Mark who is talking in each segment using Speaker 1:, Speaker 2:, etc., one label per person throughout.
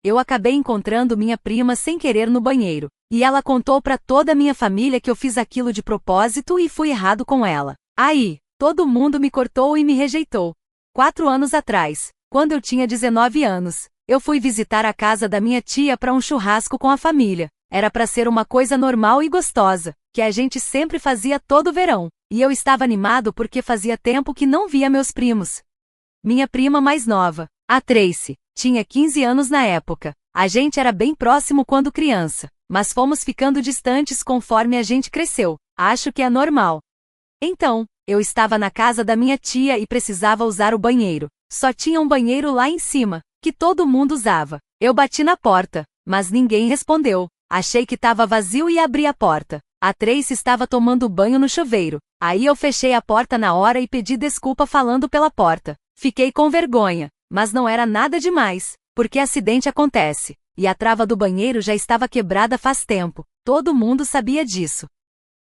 Speaker 1: eu acabei encontrando minha prima sem querer no banheiro. E ela contou pra toda a minha família que eu fiz aquilo de propósito e fui errado com ela. Aí, todo mundo me cortou e me rejeitou. 4 anos atrás, quando eu tinha 19 anos, eu fui visitar a casa da minha tia para um churrasco com a família. Era para ser uma coisa normal e gostosa, que a gente sempre fazia todo verão. E eu estava animado porque fazia tempo que não via meus primos. Minha prima mais nova, a Tracy, tinha 15 anos na época. A gente era bem próximo quando criança, mas fomos ficando distantes conforme a gente cresceu. Acho que é normal. Então, eu estava na casa da minha tia e precisava usar o banheiro. Só tinha um banheiro lá em cima, que todo mundo usava. Eu bati na porta, mas ninguém respondeu. Achei que estava vazio e abri a porta. A Tracy estava tomando banho no chuveiro. Aí eu fechei a porta na hora e pedi desculpa falando pela porta. Fiquei com vergonha, mas não era nada demais, porque acidente acontece. E a trava do banheiro já estava quebrada faz tempo. Todo mundo sabia disso.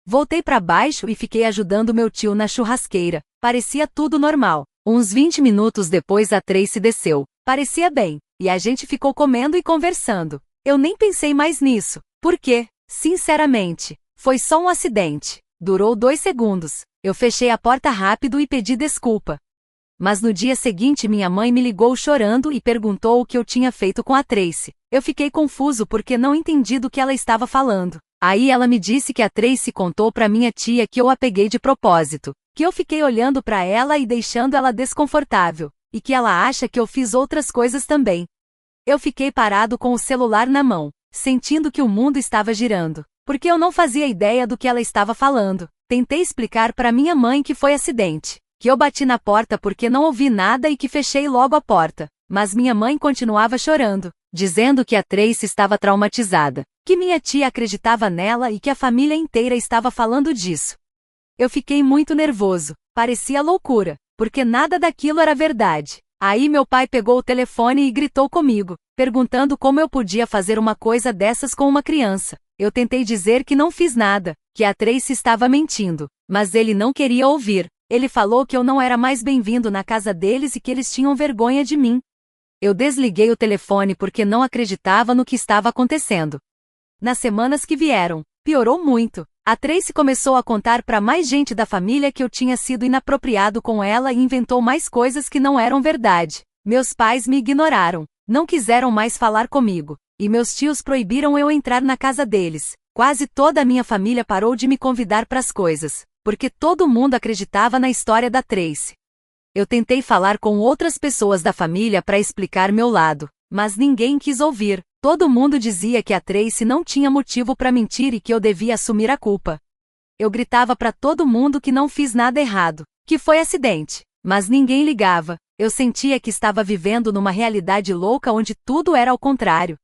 Speaker 1: Voltei para baixo e fiquei ajudando meu tio na churrasqueira. Parecia tudo normal. Uns 20 minutos depois a Tracy desceu. Parecia bem. E a gente ficou comendo e conversando. Eu nem pensei mais nisso. Porque, sinceramente, foi só um acidente. Durou 2 segundos. Eu fechei a porta rápido e pedi desculpa. Mas no dia seguinte minha mãe me ligou chorando e perguntou o que eu tinha feito com a Tracy. Eu fiquei confuso porque não entendi do que ela estava falando. Aí ela me disse que a Tracy contou para minha tia que eu a peguei de propósito, que eu fiquei olhando para ela e deixando ela desconfortável, e que ela acha que eu fiz outras coisas também. Eu fiquei parado com o celular na mão, sentindo que o mundo estava girando, porque eu não fazia ideia do que ela estava falando. Tentei explicar para minha mãe que foi acidente, que eu bati na porta porque não ouvi nada e que fechei logo a porta, mas minha mãe continuava chorando, dizendo que a Tracy estava traumatizada, que minha tia acreditava nela e que a família inteira estava falando disso. Eu fiquei muito nervoso, parecia loucura, porque nada daquilo era verdade. Aí meu pai pegou o telefone e gritou comigo, perguntando como eu podia fazer uma coisa dessas com uma criança. Eu tentei dizer que não fiz nada, que a Tracy estava mentindo, mas ele não queria ouvir. Ele falou que eu não era mais bem-vindo na casa deles e que eles tinham vergonha de mim. Eu desliguei o telefone porque não acreditava no que estava acontecendo. Nas semanas que vieram, piorou muito. A Tracy começou a contar para mais gente da família que eu tinha sido inapropriado com ela e inventou mais coisas que não eram verdade. Meus pais me ignoraram, não quiseram mais falar comigo, e meus tios proibiram eu entrar na casa deles. Quase toda a minha família parou de me convidar para as coisas, porque todo mundo acreditava na história da Tracy. Eu tentei falar com outras pessoas da família para explicar meu lado, mas ninguém quis ouvir. Todo mundo dizia que a Tracy não tinha motivo para mentir e que eu devia assumir a culpa. Eu gritava para todo mundo que não fiz nada errado, que foi acidente, mas ninguém ligava. Eu sentia que estava vivendo numa realidade louca onde tudo era ao contrário.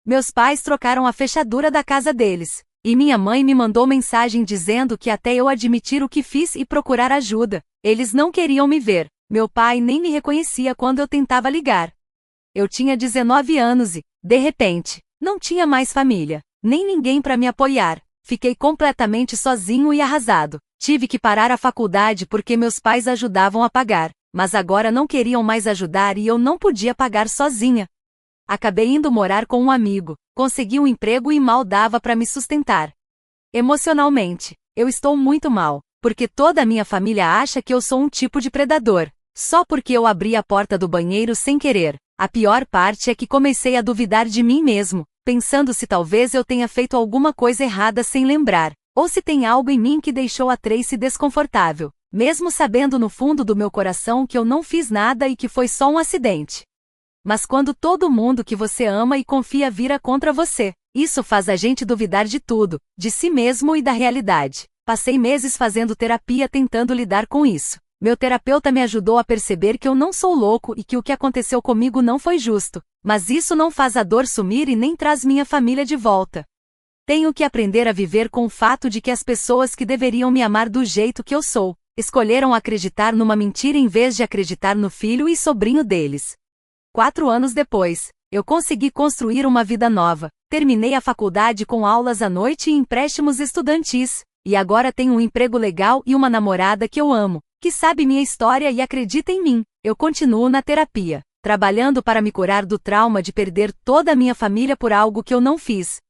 Speaker 1: Meus pais trocaram a fechadura da casa deles, e minha mãe me mandou mensagem dizendo que até eu admitir o que fiz e procurar ajuda, eles não queriam me ver. Meu pai nem me reconhecia quando eu tentava ligar. Eu tinha 19 anos e, de repente, não tinha mais família, nem ninguém para me apoiar. Fiquei completamente sozinho e arrasado. Tive que parar a faculdade porque meus pais ajudavam a pagar, mas agora não queriam mais ajudar e eu não podia pagar sozinha. Acabei indo morar com um amigo, consegui um emprego e mal dava para me sustentar. Emocionalmente, eu estou muito mal, porque toda a minha família acha que eu sou um tipo de predador, só porque eu abri a porta do banheiro sem querer. A pior parte é que comecei a duvidar de mim mesmo, pensando se talvez eu tenha feito alguma coisa errada sem lembrar, ou se tem algo em mim que deixou a Tracy desconfortável, mesmo sabendo no fundo do meu coração que eu não fiz nada e que foi só um acidente. Mas quando todo mundo que você ama e confia vira contra você, isso faz a gente duvidar de tudo, de si mesmo e da realidade. Passei meses fazendo terapia tentando lidar com isso. Meu terapeuta me ajudou a perceber que eu não sou louco e que o que aconteceu comigo não foi justo, mas isso não faz a dor sumir e nem traz minha família de volta. Tenho que aprender a viver com o fato de que as pessoas que deveriam me amar do jeito que eu sou, escolheram acreditar numa mentira em vez de acreditar no filho e sobrinho deles. 4 anos depois, eu consegui construir uma vida nova, terminei a faculdade com aulas à noite e empréstimos estudantis, e agora tenho um emprego legal e uma namorada que eu amo, que sabe minha história e acredita em mim. Eu continuo na terapia, trabalhando para me curar do trauma de perder toda a minha família por algo que eu não fiz.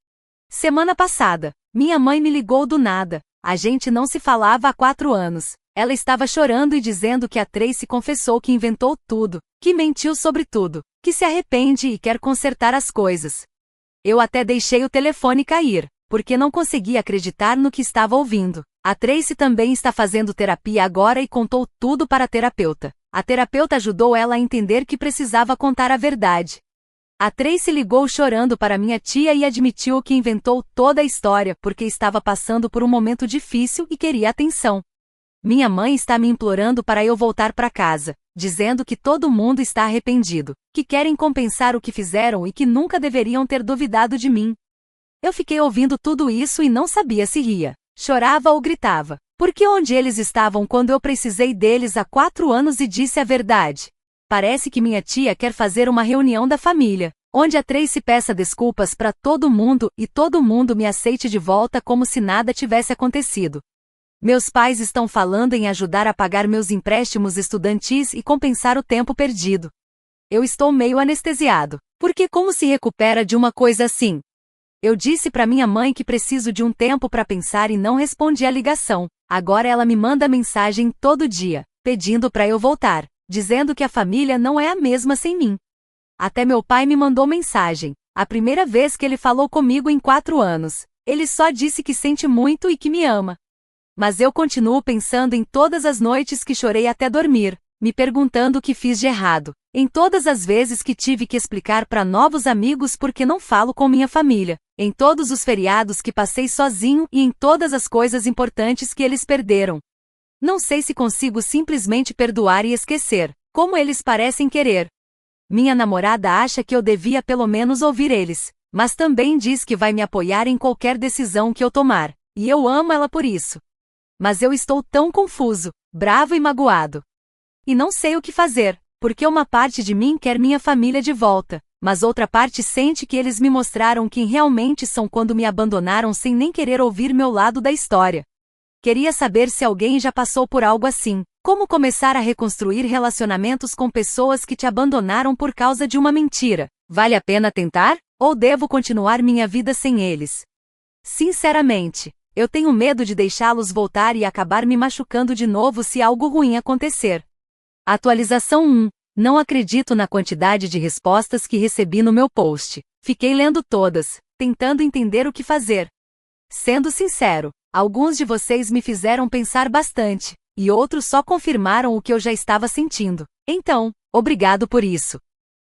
Speaker 1: Semana passada, minha mãe me ligou do nada. A gente não se falava há 4 anos. Ela estava chorando e dizendo que a Tracy confessou que inventou tudo, que mentiu sobre tudo, que se arrepende e quer consertar as coisas. Eu até deixei o telefone cair, porque não conseguia acreditar no que estava ouvindo. A Tracy também está fazendo terapia agora e contou tudo para a terapeuta. A terapeuta ajudou ela a entender que precisava contar a verdade. A Tracy ligou chorando para minha tia e admitiu que inventou toda a história porque estava passando por um momento difícil e queria atenção. Minha mãe está me implorando para eu voltar para casa, dizendo que todo mundo está arrependido, que querem compensar o que fizeram e que nunca deveriam ter duvidado de mim. Eu fiquei ouvindo tudo isso e não sabia se ria, chorava ou gritava, porque onde eles estavam quando eu precisei deles há 4 anos e disse a verdade? Parece que minha tia quer fazer uma reunião da família, onde a Tracy peça desculpas para todo mundo e todo mundo me aceite de volta como se nada tivesse acontecido. Meus pais estão falando em ajudar a pagar meus empréstimos estudantis e compensar o tempo perdido. Eu estou meio anestesiado, porque como se recupera de uma coisa assim? Eu disse para minha mãe que preciso de um tempo para pensar e não respondi a ligação. Agora ela me manda mensagem todo dia, pedindo para eu voltar, dizendo que a família não é a mesma sem mim. Até meu pai me mandou mensagem, a primeira vez que ele falou comigo em 4 anos. Ele só disse que sente muito e que me ama. Mas eu continuo pensando em todas as noites que chorei até dormir, me perguntando o que fiz de errado, em todas as vezes que tive que explicar para novos amigos porque não falo com minha família, em todos os feriados que passei sozinho e em todas as coisas importantes que eles perderam. Não sei se consigo simplesmente perdoar e esquecer, como eles parecem querer. Minha namorada acha que eu devia pelo menos ouvir eles, mas também diz que vai me apoiar em qualquer decisão que eu tomar, e eu amo ela por isso. Mas eu estou tão confuso, bravo e magoado. E não sei o que fazer, porque uma parte de mim quer minha família de volta, mas outra parte sente que eles me mostraram quem realmente são quando me abandonaram sem nem querer ouvir meu lado da história. Queria saber se alguém já passou por algo assim, como começar a reconstruir relacionamentos com pessoas que te abandonaram por causa de uma mentira. Vale a pena tentar? Ou devo continuar minha vida sem eles? Sinceramente, eu tenho medo de deixá-los voltar e acabar me machucando de novo se algo ruim acontecer. Atualização 1. Não acredito na quantidade de respostas que recebi no meu post. Fiquei lendo todas, tentando entender o que fazer. Sendo sincero, alguns de vocês me fizeram pensar bastante, e outros só confirmaram o que eu já estava sentindo. Então, obrigado por isso.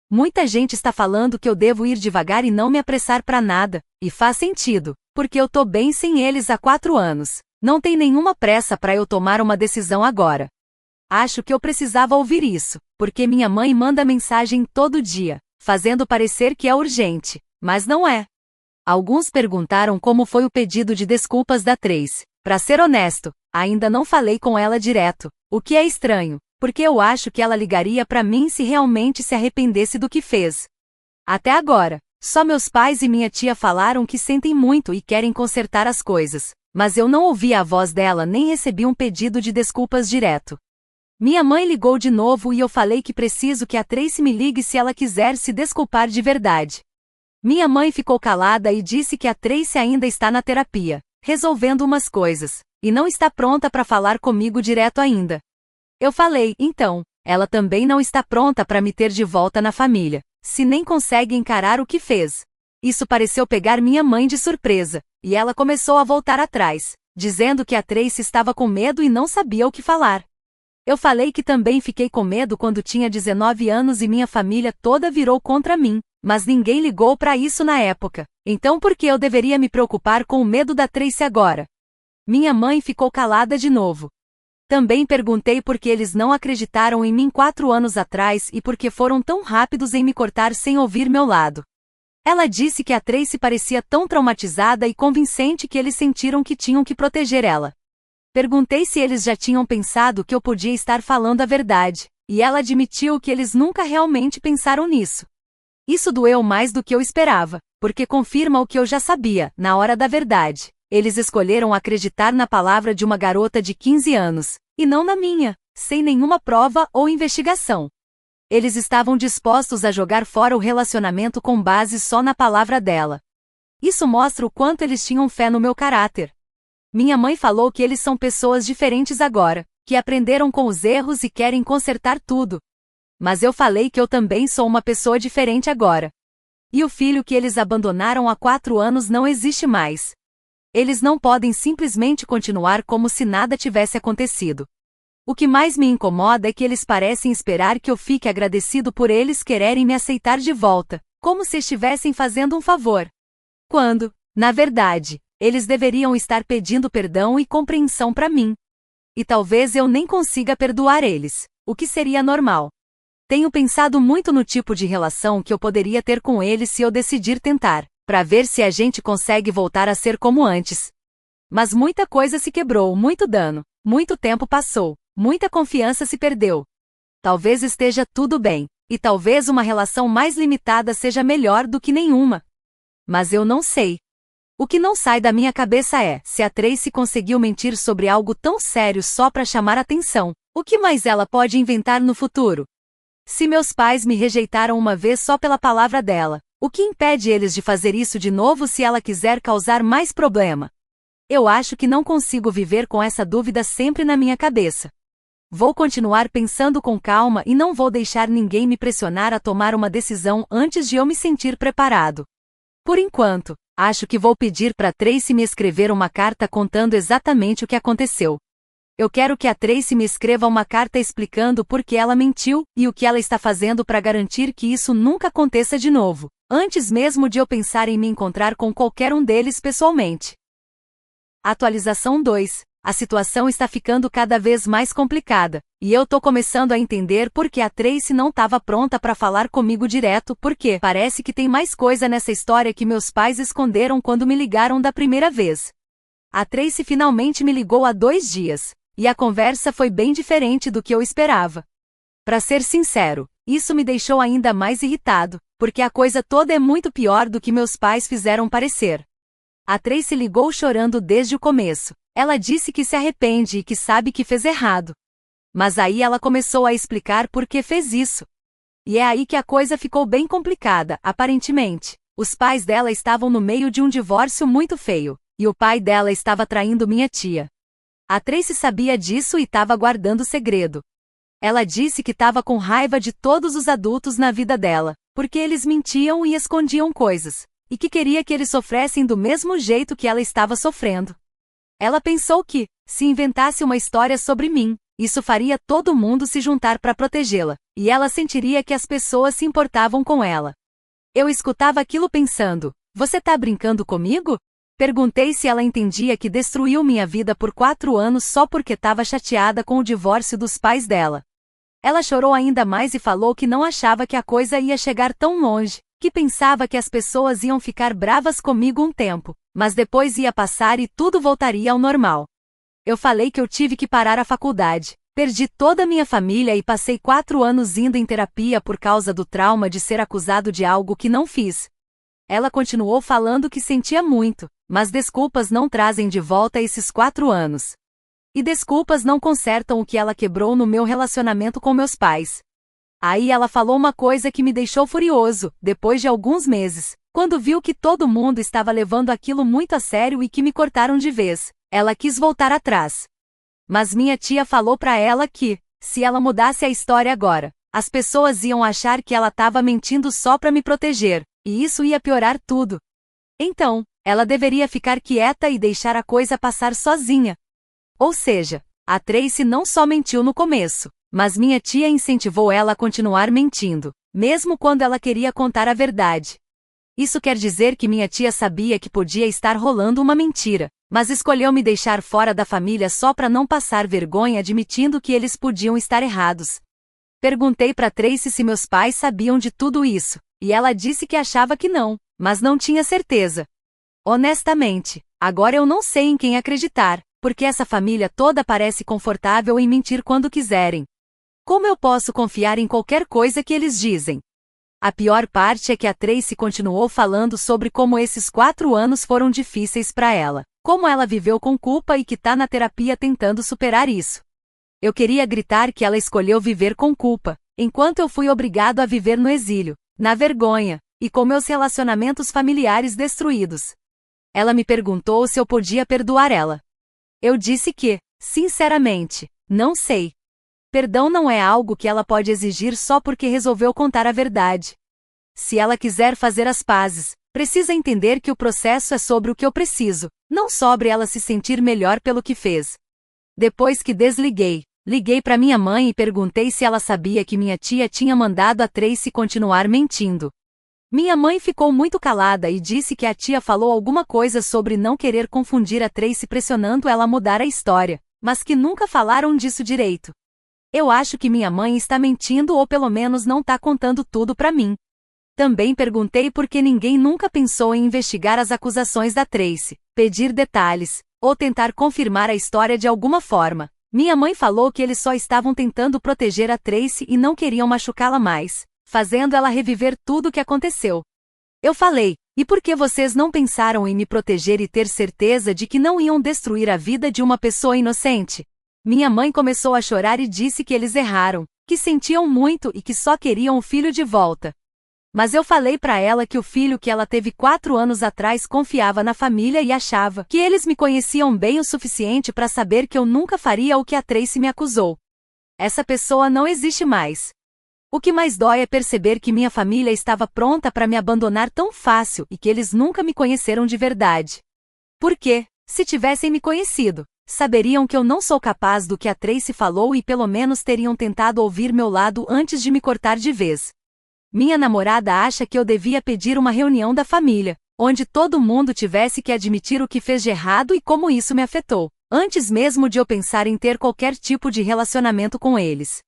Speaker 1: Muita gente está falando que eu devo ir devagar e não me apressar para nada, e faz sentido, porque eu tô bem sem eles há 4 anos. Não tem nenhuma pressa para eu tomar uma decisão agora. Acho que eu precisava ouvir isso, porque minha mãe manda mensagem todo dia, fazendo parecer que é urgente, mas não é. Alguns perguntaram como foi o pedido de desculpas da Tracy. Pra ser honesto, ainda não falei com ela direto, o que é estranho, porque eu acho que ela ligaria pra mim se realmente se arrependesse do que fez. Até agora, só meus pais e minha tia falaram que sentem muito e querem consertar as coisas, mas eu não ouvi a voz dela nem recebi um pedido de desculpas direto. Minha mãe ligou de novo e eu falei que preciso que a Tracy me ligue se ela quiser se desculpar de verdade. Minha mãe ficou calada e disse que a Tracy ainda está na terapia, resolvendo umas coisas, e não está pronta para falar comigo direto ainda. Eu falei, então, ela também não está pronta para me ter de volta na família, se nem consegue encarar o que fez. Isso pareceu pegar minha mãe de surpresa, e ela começou a voltar atrás, dizendo que a Tracy estava com medo e não sabia o que falar. Eu falei que também fiquei com medo quando tinha 19 anos e minha família toda virou contra mim, mas ninguém ligou para isso na época. Então por que eu deveria me preocupar com o medo da Tracy agora? Minha mãe ficou calada de novo. Também perguntei por que eles não acreditaram em mim 4 anos atrás e por que foram tão rápidos em me cortar sem ouvir meu lado. Ela disse que a Tracy parecia tão traumatizada e convincente que eles sentiram que tinham que proteger ela. Perguntei se eles já tinham pensado que eu podia estar falando a verdade, e ela admitiu que eles nunca realmente pensaram nisso. Isso doeu mais do que eu esperava, porque confirma o que eu já sabia, na hora da verdade. Eles escolheram acreditar na palavra de uma garota de 15 anos, e não na minha, sem nenhuma prova ou investigação. Eles estavam dispostos a jogar fora o relacionamento com base só na palavra dela. Isso mostra o quanto eles tinham fé no meu caráter. Minha mãe falou que eles são pessoas diferentes agora, que aprenderam com os erros e querem consertar tudo. Mas eu falei que eu também sou uma pessoa diferente agora. E o filho que eles abandonaram há 4 anos não existe mais. Eles não podem simplesmente continuar como se nada tivesse acontecido. O que mais me incomoda é que eles parecem esperar que eu fique agradecido por eles quererem me aceitar de volta, como se estivessem fazendo um favor. Quando, na verdade, eles deveriam estar pedindo perdão e compreensão para mim. E talvez eu nem consiga perdoar eles, o que seria normal. Tenho pensado muito no tipo de relação que eu poderia ter com eles se eu decidir tentar, para ver se a gente consegue voltar a ser como antes. Mas muita coisa se quebrou, muito dano, muito tempo passou, muita confiança se perdeu. Talvez esteja tudo bem, e talvez uma relação mais limitada seja melhor do que nenhuma. Mas eu não sei. O que não sai da minha cabeça é, se a Tracy conseguiu mentir sobre algo tão sério só para chamar atenção, o que mais ela pode inventar no futuro? Se meus pais me rejeitaram uma vez só pela palavra dela, o que impede eles de fazer isso de novo se ela quiser causar mais problema? Eu acho que não consigo viver com essa dúvida sempre na minha cabeça. Vou continuar pensando com calma e não vou deixar ninguém me pressionar a tomar uma decisão antes de eu me sentir preparado. Por enquanto, acho que vou pedir para Tracy me escrever uma carta contando exatamente o que aconteceu. Eu quero que a Tracy me escreva uma carta explicando por que ela mentiu e o que ela está fazendo para garantir que isso nunca aconteça de novo, antes mesmo de eu pensar em me encontrar com qualquer um deles pessoalmente. Atualização 2. A situação está ficando cada vez mais complicada, e eu tô começando a entender por que a Tracy não estava pronta para falar comigo direto porque parece que tem mais coisa nessa história que meus pais esconderam quando me ligaram da primeira vez. A Tracy finalmente me ligou há 2 dias, e a conversa foi bem diferente do que eu esperava. Para ser sincero, isso me deixou ainda mais irritado, porque a coisa toda é muito pior do que meus pais fizeram parecer. A Tracy ligou chorando desde o começo. Ela disse que se arrepende e que sabe que fez errado. Mas aí ela começou a explicar por que fez isso. E é aí que a coisa ficou bem complicada, aparentemente. Os pais dela estavam no meio de um divórcio muito feio, e o pai dela estava traindo minha tia. A Tracy sabia disso e estava guardando o segredo. Ela disse que estava com raiva de todos os adultos na vida dela, porque eles mentiam e escondiam coisas, e que queria que eles sofressem do mesmo jeito que ela estava sofrendo. Ela pensou que, se inventasse uma história sobre mim, isso faria todo mundo se juntar para protegê-la, e ela sentiria que as pessoas se importavam com ela. Eu escutava aquilo pensando, você tá brincando comigo? Perguntei se ela entendia que destruiu minha vida por 4 anos só porque estava chateada com o divórcio dos pais dela. Ela chorou ainda mais e falou que não achava que a coisa ia chegar tão longe, que pensava que as pessoas iam ficar bravas comigo um tempo, mas depois ia passar e tudo voltaria ao normal. Eu falei que eu tive que parar a faculdade, perdi toda a minha família e passei 4 anos indo em terapia por causa do trauma de ser acusado de algo que não fiz. Ela continuou falando que sentia muito, mas desculpas não trazem de volta esses 4 anos. E desculpas não consertam o que ela quebrou no meu relacionamento com meus pais. Aí ela falou uma coisa que me deixou furioso, depois de alguns meses, quando viu que todo mundo estava levando aquilo muito a sério e que me cortaram de vez. Ela quis voltar atrás. Mas minha tia falou pra ela que, se ela mudasse a história agora, as pessoas iam achar que ela estava mentindo só pra me proteger, e isso ia piorar tudo. Então, ela deveria ficar quieta e deixar a coisa passar sozinha. Ou seja, a Tracy não só mentiu no começo, mas minha tia incentivou ela a continuar mentindo, mesmo quando ela queria contar a verdade. Isso quer dizer que minha tia sabia que podia estar rolando uma mentira, mas escolheu me deixar fora da família só para não passar vergonha admitindo que eles podiam estar errados. Perguntei para Tracy se meus pais sabiam de tudo isso, e ela disse que achava que não, mas não tinha certeza. Honestamente, agora eu não sei em quem acreditar, porque essa família toda parece confortável em mentir quando quiserem. Como eu posso confiar em qualquer coisa que eles dizem? A pior parte é que a Tracy continuou falando sobre como esses 4 anos foram difíceis para ela, como ela viveu com culpa e que tá na terapia tentando superar isso. Eu queria gritar que ela escolheu viver com culpa, enquanto eu fui obrigado a viver no exílio, na vergonha, e com meus relacionamentos familiares destruídos. Ela me perguntou se eu podia perdoar ela. Eu disse que, sinceramente, não sei. Perdão não é algo que ela pode exigir só porque resolveu contar a verdade. Se ela quiser fazer as pazes, precisa entender que o processo é sobre o que eu preciso, não sobre ela se sentir melhor pelo que fez. Depois que desliguei, liguei para minha mãe e perguntei se ela sabia que minha tia tinha mandado a Tracy continuar mentindo. Minha mãe ficou muito calada e disse que a tia falou alguma coisa sobre não querer confundir a Tracy pressionando ela a mudar a história, mas que nunca falaram disso direito. Eu acho que minha mãe está mentindo ou pelo menos não está contando tudo para mim. Também perguntei por que ninguém nunca pensou em investigar as acusações da Tracy, pedir detalhes, ou tentar confirmar a história de alguma forma. Minha mãe falou que eles só estavam tentando proteger a Tracy e não queriam machucá-la mais, fazendo ela reviver tudo o que aconteceu. Eu falei, e por que vocês não pensaram em me proteger e ter certeza de que não iam destruir a vida de uma pessoa inocente? Minha mãe começou a chorar e disse que eles erraram, que sentiam muito e que só queriam o filho de volta. Mas eu falei para ela que o filho que ela teve 4 anos atrás confiava na família e achava que eles me conheciam bem o suficiente para saber que eu nunca faria o que a Tracy me acusou. Essa pessoa não existe mais. O que mais dói é perceber que minha família estava pronta para me abandonar tão fácil e que eles nunca me conheceram de verdade. Porque, se tivessem me conhecido, saberiam que eu não sou capaz do que a Tracy falou e pelo menos teriam tentado ouvir meu lado antes de me cortar de vez. Minha namorada acha que eu devia pedir uma reunião da família, onde todo mundo tivesse que admitir o que fez de errado e como isso me afetou, antes mesmo de eu pensar em ter qualquer tipo de relacionamento com eles.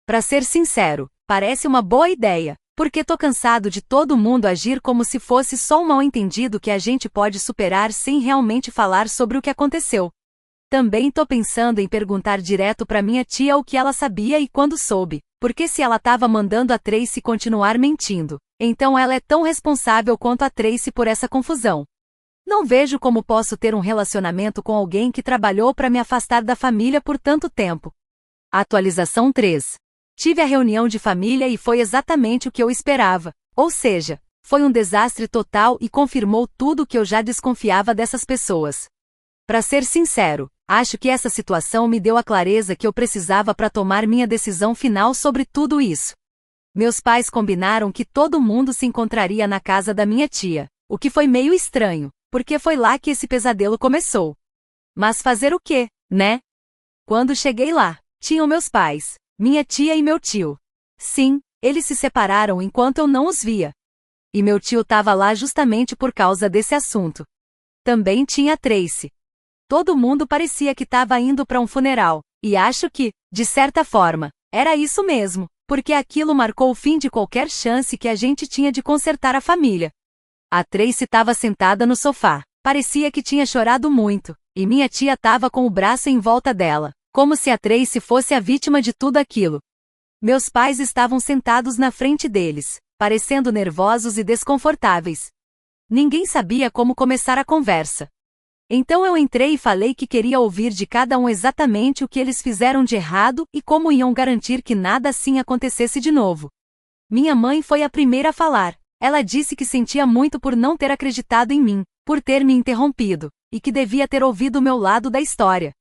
Speaker 1: Pra ser sincero, parece uma boa ideia, porque tô cansado de todo mundo agir como se fosse só um mal-entendido que a gente pode superar sem realmente falar sobre o que aconteceu. Também tô pensando em perguntar direto pra minha tia o que ela sabia e quando soube, porque se ela tava mandando a Tracy continuar mentindo, então ela é tão responsável quanto a Tracy por essa confusão. Não vejo como posso ter um relacionamento com alguém que trabalhou pra me afastar da família por tanto tempo. Atualização 3. Tive a reunião de família e foi exatamente o que eu esperava, ou seja, foi um desastre total e confirmou tudo o que eu já desconfiava dessas pessoas. Pra ser sincero, acho que essa situação me deu a clareza que eu precisava para tomar minha decisão final sobre tudo isso. Meus pais combinaram que todo mundo se encontraria na casa da minha tia, o que foi meio estranho, porque foi lá que esse pesadelo começou. Mas fazer o quê, né? Quando cheguei lá, tinham meus pais, minha tia e meu tio. Sim, eles se separaram enquanto eu não os via. E meu tio estava lá justamente por causa desse assunto. Também tinha a Tracy. Todo mundo parecia que estava indo para um funeral, e acho que, de certa forma, era isso mesmo, porque aquilo marcou o fim de qualquer chance que a gente tinha de consertar a família. A Tracy estava sentada no sofá, parecia que tinha chorado muito, e minha tia estava com o braço em volta dela, como se a Tracy fosse a vítima de tudo aquilo. Meus pais estavam sentados na frente deles, parecendo nervosos e desconfortáveis. Ninguém sabia como começar a conversa. Então eu entrei e falei que queria ouvir de cada um exatamente o que eles fizeram de errado e como iam garantir que nada assim acontecesse de novo. Minha mãe foi a primeira a falar. Ela disse que sentia muito por não ter acreditado em mim, por ter me interrompido, e que devia ter ouvido o meu lado da história.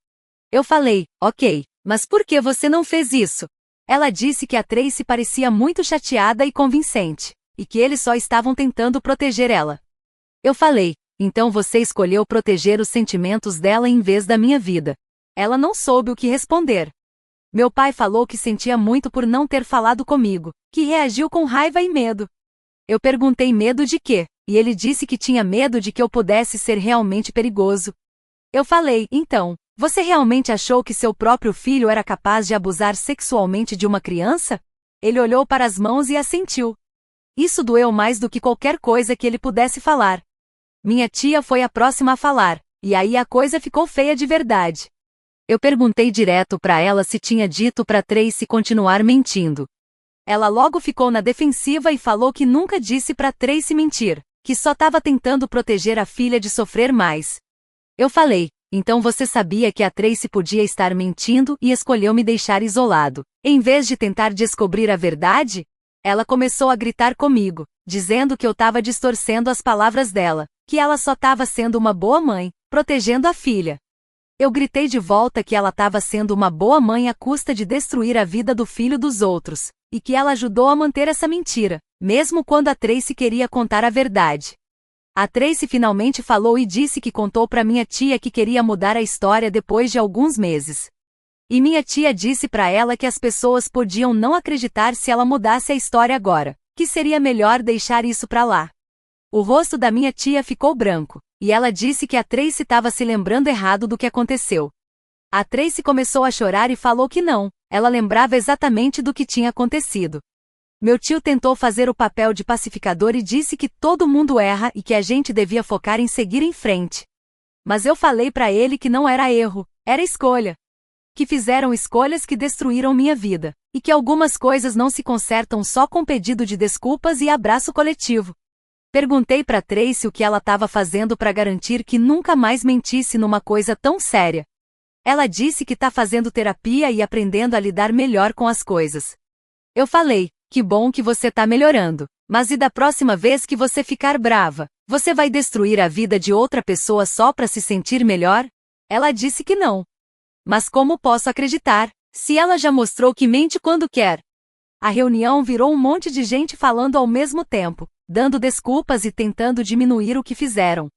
Speaker 1: Eu falei, ok, mas por que você não fez isso? Ela disse que a Tracy parecia muito chateada e convincente, e que eles só estavam tentando proteger ela. Eu falei, então você escolheu proteger os sentimentos dela em vez da minha vida. Ela não soube o que responder. Meu pai falou que sentia muito por não ter falado comigo, que reagiu com raiva e medo. Eu perguntei medo de quê, e ele disse que tinha medo de que eu pudesse ser realmente perigoso. Eu falei, então, você realmente achou que seu próprio filho era capaz de abusar sexualmente de uma criança? Ele olhou para as mãos e assentiu. Isso doeu mais do que qualquer coisa que ele pudesse falar. Minha tia foi a próxima a falar, e aí a coisa ficou feia de verdade. Eu perguntei direto para ela se tinha dito para Tracy continuar mentindo. Ela logo ficou na defensiva e falou que nunca disse para Tracy mentir, que só estava tentando proteger a filha de sofrer mais. Eu falei, Então você sabia que a Tracy podia estar mentindo e escolheu me deixar isolado, em vez de tentar descobrir a verdade? Ela começou a gritar comigo, dizendo que eu estava distorcendo as palavras dela, que ela só estava sendo uma boa mãe, protegendo a filha. Eu gritei de volta que ela estava sendo uma boa mãe à custa de destruir a vida do filho dos outros, e que ela ajudou a manter essa mentira, mesmo quando a Tracy queria contar a verdade. A Tracy finalmente falou e disse que contou para minha tia que queria mudar a história depois de alguns meses. E minha tia disse para ela que as pessoas podiam não acreditar se ela mudasse a história agora, que seria melhor deixar isso para lá. O rosto da minha tia ficou branco, e ela disse que a Tracy estava se lembrando errado do que aconteceu. A Tracy começou a chorar e falou que não, ela lembrava exatamente do que tinha acontecido. Meu tio tentou fazer o papel de pacificador e disse que todo mundo erra e que a gente devia focar em seguir em frente. Mas eu falei para ele que não era erro, era escolha. Que fizeram escolhas que destruíram minha vida, e que algumas coisas não se consertam só com pedido de desculpas e abraço coletivo. Perguntei para Tracy o que ela estava fazendo para garantir que nunca mais mentisse numa coisa tão séria. Ela disse que está fazendo terapia e aprendendo a lidar melhor com as coisas. Eu falei, que bom que você está melhorando, mas e da próxima vez que você ficar brava, você vai destruir a vida de outra pessoa só para se sentir melhor? Ela disse que não. Mas como posso acreditar, se ela já mostrou que mente quando quer? A reunião virou um monte de gente falando ao mesmo tempo, dando desculpas e tentando diminuir o que fizeram.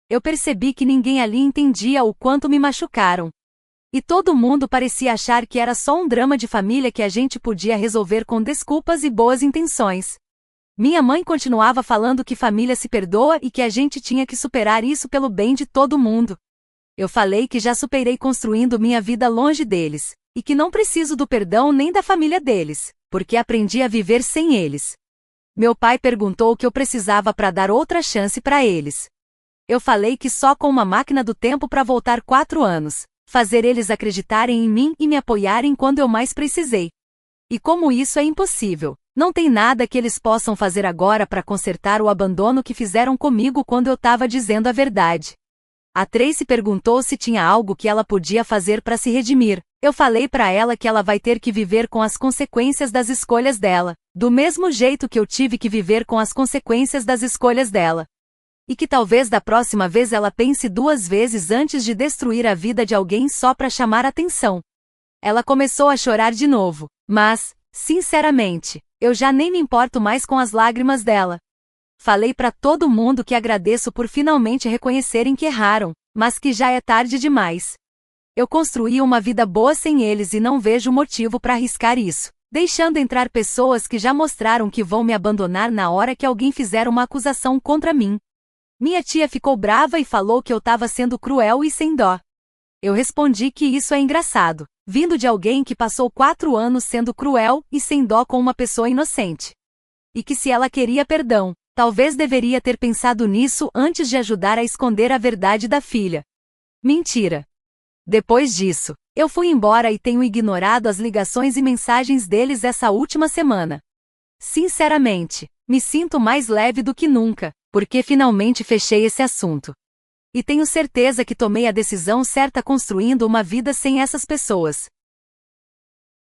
Speaker 1: Eu percebi que ninguém ali entendia o quanto me machucaram. E todo mundo parecia achar que era só um drama de família que a gente podia resolver com desculpas e boas intenções. Minha mãe continuava falando que família se perdoa e que a gente tinha que superar isso pelo bem de todo mundo. Eu falei que já superei construindo minha vida longe deles, e que não preciso do perdão nem da família deles, porque aprendi a viver sem eles. Meu pai perguntou o que eu precisava para dar outra chance para eles. Eu falei que só com uma máquina do tempo para voltar 4 anos, fazer eles acreditarem em mim e me apoiarem quando eu mais precisei. E como isso é impossível, não tem nada que eles possam fazer agora para consertar o abandono que fizeram comigo quando eu estava dizendo a verdade. A Tracy perguntou se tinha algo que ela podia fazer para se redimir. Eu falei para ela que ela vai ter que viver com as consequências das escolhas dela, do mesmo jeito que eu tive que viver com as consequências das escolhas dela. E que talvez da próxima vez ela pense 2 vezes antes de destruir a vida de alguém só para chamar atenção. Ela começou a chorar de novo, mas, sinceramente, eu já nem me importo mais com as lágrimas dela. Falei para todo mundo que agradeço por finalmente reconhecerem que erraram, mas que já é tarde demais. Eu construí uma vida boa sem eles e não vejo motivo para arriscar isso, deixando entrar pessoas que já mostraram que vão me abandonar na hora que alguém fizer uma acusação contra mim. Minha tia ficou brava e falou que eu estava sendo cruel e sem dó. Eu respondi que isso é engraçado, vindo de alguém que passou 4 anos sendo cruel e sem dó com uma pessoa inocente. E que se ela queria perdão, talvez deveria ter pensado nisso antes de ajudar a esconder a verdade da filha. Mentira. Depois disso, eu fui embora e tenho ignorado as ligações e mensagens deles essa última semana. Sinceramente, me sinto mais leve do que nunca, porque finalmente fechei esse assunto. E tenho certeza que tomei a decisão certa construindo uma vida sem essas pessoas.